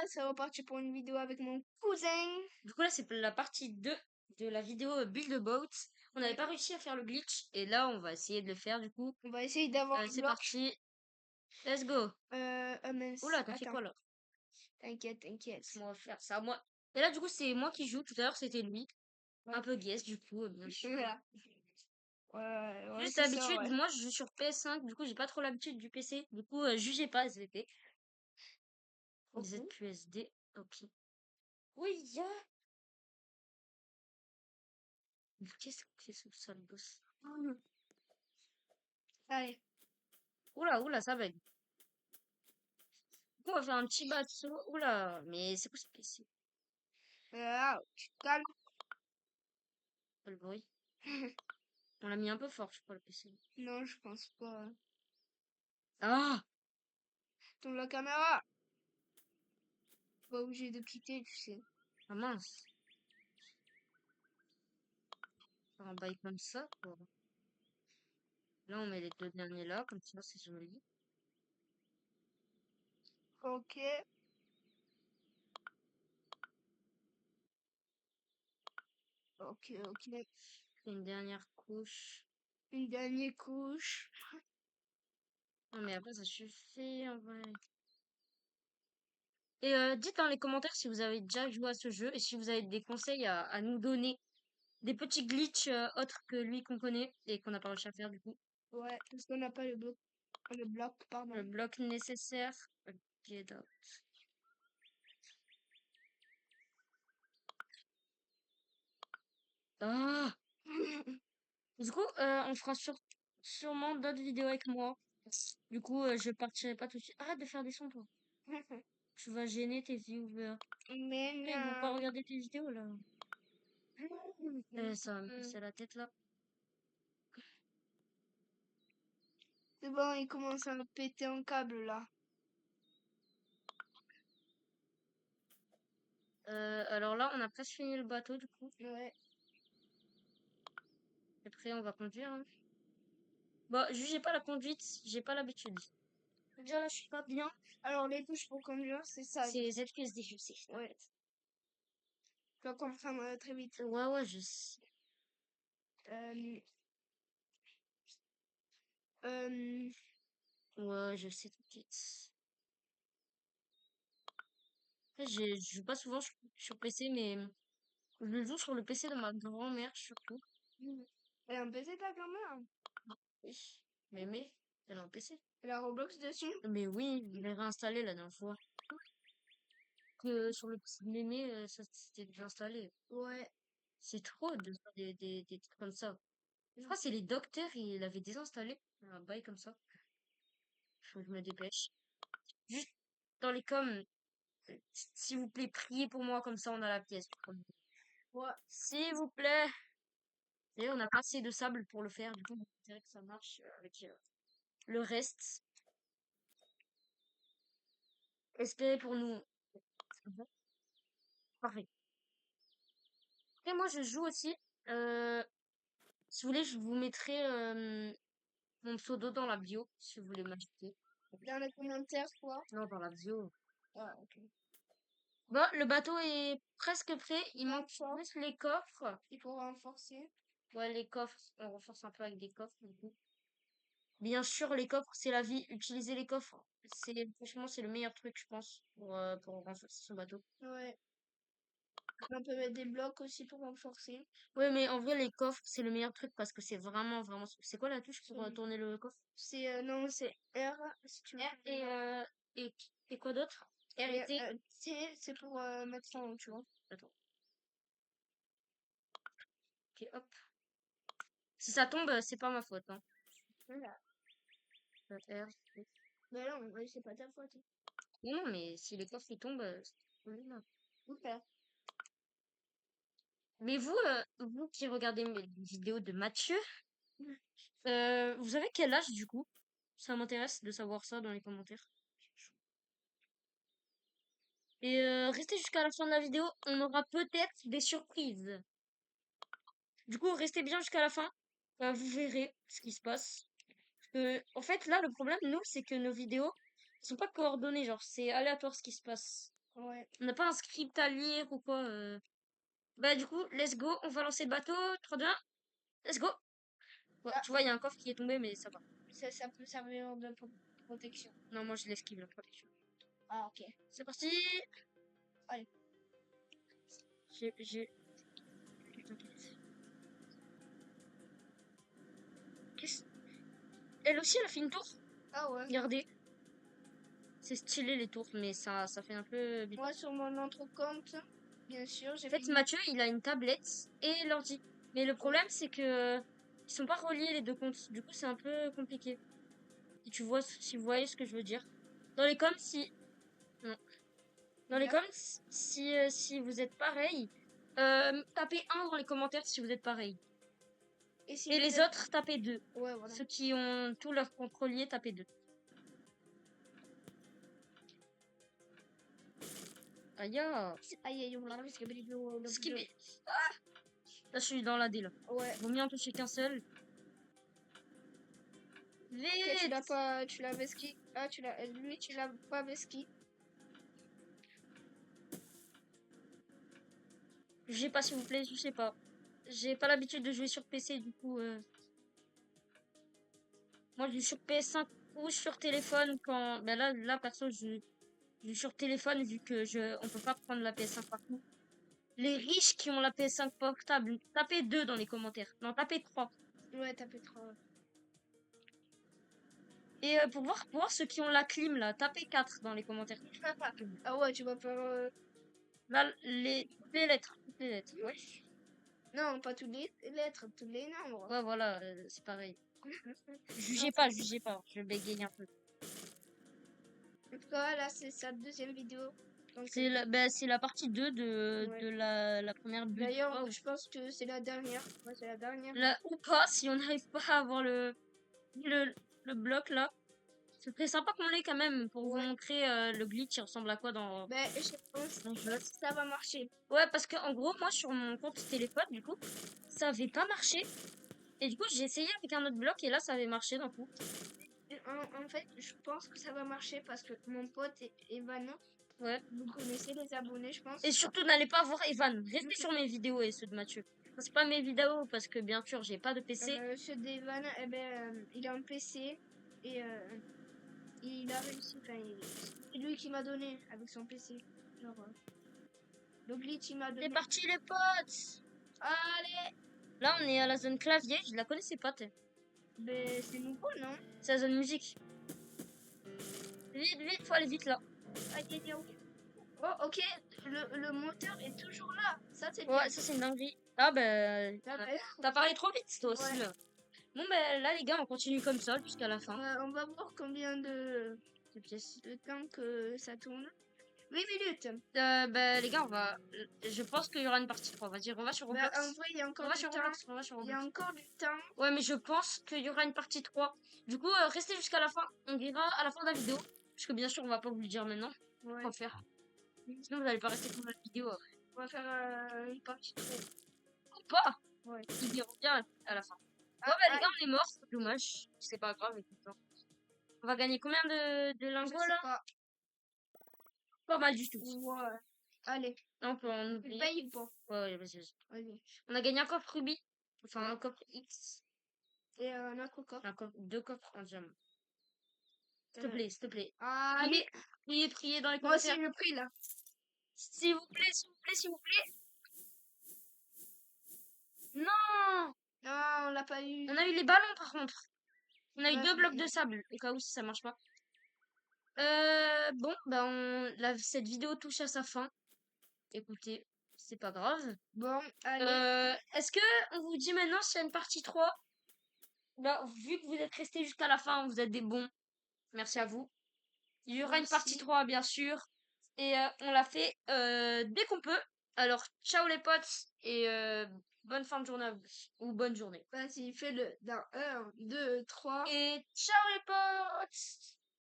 c'est reparti pour une vidéo avec mon cousin. Du coup, là, c'est la partie 2 de la vidéo Build a Boat. On n'avait pas réussi à faire le glitch. Et là, on va essayer de le faire, du coup. On va essayer d'avoir un C'est bloc. parti. Let's go. Mince. Oula, t'as fait Attends, quoi, là? t'inquiète. Laisse-moi faire ça. Moi. Et là, du coup, c'est moi qui joue. Tout à l'heure, c'était lui. Ouais. Un peu guess, du coup, bien sûr. Voilà. Ouais, Juste c'est ça, d'habitude, ouais. moi, je joue sur PS5. Du coup, j'ai pas trop l'habitude du PC. Du coup, jugez pas, SVP. Ok. ZQSD. Ok. Oui, ya. Qu'est-ce que c'est ce sale boss? Allez. Oula, ça bug. Du coup, on va faire un petit bateau. Oula, mais c'est quoi ce PC? Tu te calmes. Pas le bruit. On l'a mis un peu fort, je crois, le PC. Non, je pense pas. Ah! Tourne la caméra. Pas obligé de quitter, tu sais. Ah mince. Faire un bail comme ça, quoi. Là, on met les deux derniers là, comme ça, c'est joli. Ok. Ok. Une dernière couche. Une dernière couche. Non, mais après, ça suffit, en vrai. Et dites dans les commentaires si vous avez déjà joué à ce jeu et si vous avez des conseils à nous donner. Des petits glitches autres que lui qu'on connaît et qu'on n'a pas réussi à faire, du coup. Ouais, parce qu'on n'a pas le bloc. Le bloc, Le pardon. bloc nécessaire. Ok, d'accord. Ah! Du coup, on fera sûrement d'autres vidéos avec moi. Du coup, je partirai pas tout de suite. Arrête de faire des sons, toi. Tu vas gêner tes viewers. Mais Ils vont pas non. regarder tes vidéos, là. Ça va me casser la tête, là. C'est bon, il commence à péter un câble là. Alors là, on a presque fini le bateau, du coup. Ouais. Après, on va conduire, hein. Bon, jugez pas la conduite, j'ai pas l'habitude. Déjà, là, je suis pas bien. Alors, les touches pour conduire, c'est ça. C'est ZQSD, je sais. Ouais. Tu vas comprendre très vite. Ouais, je sais. Euh, euh, Ouais, je sais, t'inquiète. Après, je joue pas souvent sur PC, mais je joue sur le PC de ma grand-mère, surtout. Elle a un PC ta grand-mère? Oui. Mais, elle a un PC. Elle a Roblox dessus? Mais oui, je l'ai réinstallé la dernière fois. Que sur le PC de mémé, ça s'était déjà installé. Ouais. C'est trop de faire des trucs comme ça. Je crois que c'est les docteurs, ils l'avaient désinstallé. Un bail comme ça. Faut que je me dépêche. Juste dans les coms, s'il vous plaît, priez pour moi, comme ça on a la pièce. Ouais. S'il vous plaît. Et on a pas assez de sable pour le faire, du coup, on dirait que ça marche avec le reste. Espérez pour nous. Bon, parfait. Et moi, je joue aussi. Euh, Si vous voulez, je vous mettrai mon pseudo dans la bio, si vous voulez m'ajouter. Dans les commentaires, quoi. Non, dans la bio. Ah, ok. Bon, le bateau est presque prêt. Il manque Renfort. juste les coffres. Il faut renforcer. Ouais, les coffres, on renforce un peu avec des coffres, du coup. Bien sûr, les coffres, c'est la vie. Utilisez les coffres. Franchement, c'est le meilleur truc, je pense, pour renforcer son bateau. Ouais. On peut mettre des blocs aussi pour renforcer. Ouais, mais en vrai, les coffres, c'est le meilleur truc parce que c'est vraiment. C'est quoi la touche pour tourner le coffre? C'est, non, c'est R, si tu veux. R et, et quoi d'autre? R et Et T. T, c'est pour mettre en haut, tu vois. Attends. Ok, hop. Si ça tombe, c'est pas ma faute, hein. Voilà. R, T. Mais non, ouais, c'est pas ta faute. Non, mais si les coffres ils tombent, c'est pas grave. Ok. Mais vous, vous qui regardez mes vidéos de Mathieu, vous avez quel âge du coup? Ça m'intéresse de savoir ça dans les commentaires. Et restez jusqu'à la fin de la vidéo, on aura peut-être des surprises. Du coup, restez bien jusqu'à la fin. Vous verrez ce qui se passe. En fait, là, le problème, nous, c'est que nos vidéos sont pas coordonnées. Genre, c'est aléatoire ce qui se passe. Ouais. On n'a pas un script à lire ou quoi. Bah, du coup, let's go. On va lancer le bateau. 3, 2, 1. Let's go. Ouais, Ah, tu vois, il y a un coffre qui est tombé, mais ça va. ça peut servir de protection. Non, moi, je l'esquive la protection. Ah, ok. C'est parti. Allez. J'ai. T'inquiète. Qu'est-ce... Elle aussi, elle a fait une tour. Ah ouais. Regardez. C'est stylé les tours, mais ça fait un peu. Moi, sur mon autre compte, bien sûr, j'ai En fait, fait Mathieu, il a une tablette et l'ordi. Mais le problème, c'est que ils sont pas reliés les deux comptes. Du coup, c'est un peu compliqué. Si tu vois, si vous voyez ce que je veux dire. Dans les coms, si, non. Dans les bien. coms, si vous êtes pareil, tapez 1 dans les commentaires si vous êtes pareil. Et si Et vous les êtes... autres, tapez 2. Ouais, voilà. Ceux qui ont tout leur compte relié, tapez 2. Aïe, Aïe, aïe, on l'a parce que le ce qui vidéo. m'est... Là, je suis dans la D, là. Ouais. Vaut mieux en toucher qu'un seul. Ok, tu l'as Vite! pas... Tu l'as vesqui. Ah, tu l'as... Lui, tu l'as pas vesqui. Je sais pas, s'il vous plaît, je sais pas. J'ai pas l'habitude de jouer sur PC, du coup. Moi, je joue sur PS5 ou sur téléphone quand. Ben là, perso, je joue sur téléphone vu que on peut pas prendre la PS5 partout. Les riches qui ont la PS5 portable, tapez 2 dans les commentaires. Non, tapez 3. Ouais, t'as fait trop. Et pour voir ceux qui ont la clim, là, tapez 4 dans les commentaires. Ah ouais, tu vas faire... Là, toutes les lettres. Toutes les lettres. Ouais. Non, pas toutes les lettres, tous les nombres. Ouais, voilà, c'est pareil. Ah, Jugez pas. Je bégaye un peu. en tout cas, là, c'est sa deuxième vidéo. Donc, C'est la partie 2 ouais. de la première bulle. D'ailleurs, je pense que c'est la dernière. Ouais, c'est la dernière. Là, ou pas, si on n'arrive pas à avoir le, le bloc là. C'est très sympa qu'on l'ait quand même pour vous Ouais. montrer le glitch il ressemble à quoi Ben, je pense dans le jeu. que ça va marcher. Ouais, parce que en gros, moi sur mon compte téléphone, du coup, ça avait pas marché. Et du coup, j'ai essayé avec un autre bloc et là, ça avait marché d'un coup. En fait, je pense que ça va marcher parce que mon pote Evan, Ouais. vous connaissez les abonnés, je pense. Et surtout, n'allez pas voir Evan. Restez sur mes vidéos et ceux de Mathieu. Enfin, c'est pas mes vidéos parce que bien sûr, j'ai pas de PC. Ce d'Evan, eh ben, il a un PC et il a réussi. Enfin, c'est lui qui m'a donné avec son PC. Genre, le glitch, il m'a C'est donné. parti les potes. Allez! Là, on est à la zone clavier. Je la connaissais pas, t'es. Ben, c'est nouveau, non? C'est la zone musique. Vite, vite, faut aller vite là. Aïe, aïe, aïe. Oh, ok, le moteur est toujours là. Ça, c'est bien. Ouais, ça c'est une dinguerie. Ah ben, Ah, ben, t'as parlé trop vite toi aussi ouais. là. Bon ben là les gars, on continue comme ça jusqu'à la fin. On va voir combien Ces pièces. de temps que ça tourne. 8 minutes. Ben les gars, je pense qu'il y aura une partie 3. Vas-y, on va sur Bah, Roblox. en vrai, il y a On encore va du sur temps. Roblox, on va sur Il y a Roblox. encore du temps. Ouais, mais je pense qu'il y aura une partie 3. Du coup, restez jusqu'à la fin. On dira à la fin de la vidéo. Parce que bien sûr, on va pas vous le dire maintenant. Ouais. Quoi faire. Sinon, vous allez pas rester pour la vidéo après. On va faire une partie 3. Ou pas. Ouais. Ils diront bien à la fin. Ah, Ouais, bah les ah, gars, on est morts. C'est dommage. C'est pas grave, écoute. On va gagner combien de je lingots sais là? pas. Pas mal du tout. Ouais. Allez. Là, on peut en Tu oublier. payes ou pas? Ouais, vas-y, vas-y. Vas-y. On a gagné un coffre rubis. Enfin, Ouais. un coffre X. Et un autre coffre. Deux coffres en diamant. Euh, S'il te plaît. Allez. Priez dans les Moi aussi, commentaires. je prie là. S'il vous plaît, s'il vous plaît, s'il vous plaît. Non! Non, on l'a pas eu. On a eu les ballons par contre. On a eu Ouais, 2 blocs mais- de sable, au cas où si ça marche pas. Bon, bah cette vidéo touche à sa fin. Écoutez, c'est pas grave. Bon, allez. Est-ce que on vous dit maintenant s'il y a une partie 3? Bah, vu que vous êtes restés jusqu'à la fin, vous êtes des bons. Merci à vous. Il y aura une partie Merci. 3, bien sûr. Et on la fait dès qu'on peut. Alors, ciao les potes. Et bonne fin de journée à vous. Ou bonne journée. Vas-y, fais-le. Dans 1, 2, 3. Et ciao les potes!